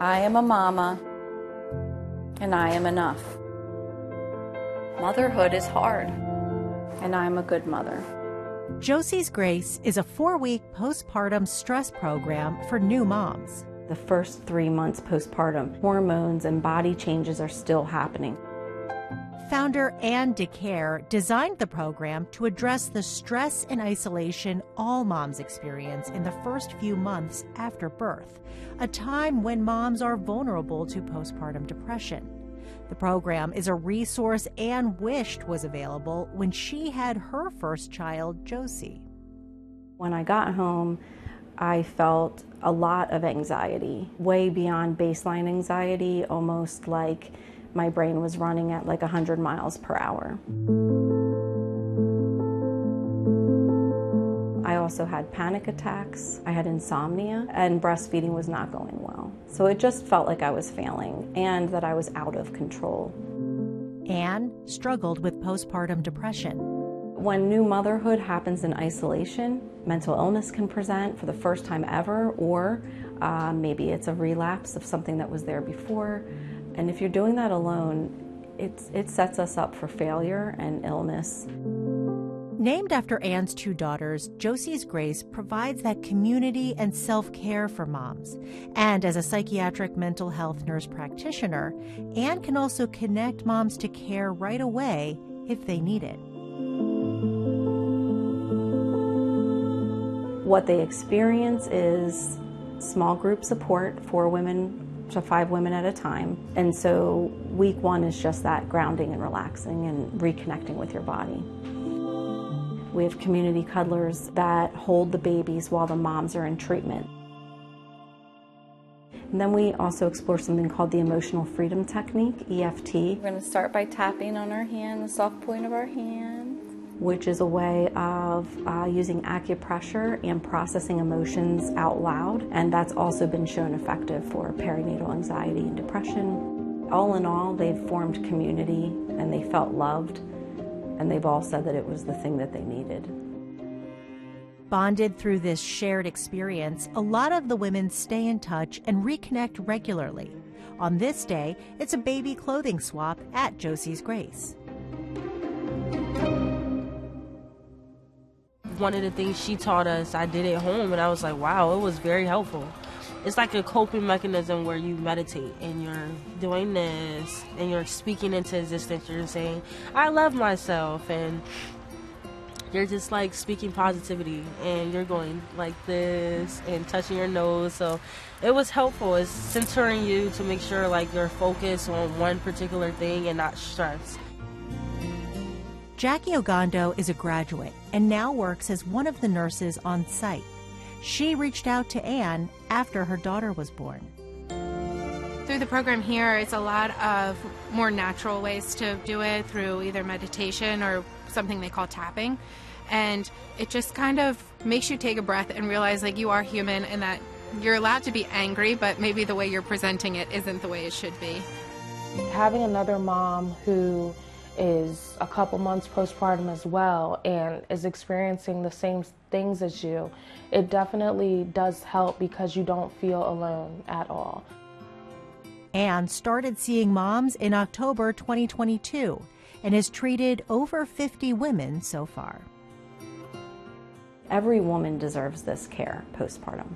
I am a mama, and I am enough. Motherhood is hard, and I am a good mother. Josie's Grace is a 4-week postpartum stress program for new moms. The first 3 months postpartum, hormones and body changes are still happening. Founder Anne DeCaire designed the program to address the stress and isolation all moms experience in the first few months after birth, a time when moms are vulnerable to postpartum depression. The program is a resource Anne wished was available when she had her first child, Josie. When I got home, I felt a lot of anxiety, way beyond baseline anxiety, almost like my brain was running at like 100 miles per hour. I also had panic attacks, I had insomnia, and breastfeeding was not going well. So it just felt like I was failing and that I was out of control. Anne struggled with postpartum depression. When new motherhood happens in isolation, mental illness can present for the first time ever, or maybe it's a relapse of something that was there before. And if you're doing that alone, it sets us up for failure and illness. Named after Anne's 2 daughters, Josie's Grace provides that community and self-care for moms. And as a psychiatric mental health nurse practitioner, Anne can also connect moms to care right away if they need it. What they experience is small group support, 4 women to 5 women at a time. And so week 1 is just that grounding and relaxing and reconnecting with your body. We have community cuddlers that hold the babies while the moms are in treatment. And then we also explore something called the emotional freedom technique, EFT. We're going to start by tapping on our hand, the soft point of our hand, which is a way of using acupressure and processing emotions out loud. And that's also been shown effective for perinatal anxiety and depression. All in all, they've formed community and they felt loved. And they've all said that it was the thing that they needed. Bonded through this shared experience, a lot of the women stay in touch and reconnect regularly. On this day, it's a baby clothing swap at Josie's Grace. One of the things she taught us, I did at home, and I was like, wow, it was very helpful. It's like a coping mechanism where you meditate and you're doing this and you're speaking into existence. You're saying, I love myself, and you're just like speaking positivity and you're going like this and touching your nose. So it was helpful. It's centering you to make sure like you're focused on one particular thing and not stressed. Jackie Ogando is a graduate and now works as one of the nurses on site. She reached out to Anne after her daughter was born. Through the program here, it's a lot of more natural ways to do it through either meditation or something they call tapping. And it just kind of makes you take a breath and realize like you are human and that you're allowed to be angry, but maybe the way you're presenting it isn't the way it should be. Having another mom who is a couple months postpartum as well and is experiencing the same things as you, it definitely does help because you don't feel alone at all. Anne started seeing moms in October 2022 and has treated over 50 women so far. Every woman deserves this care postpartum.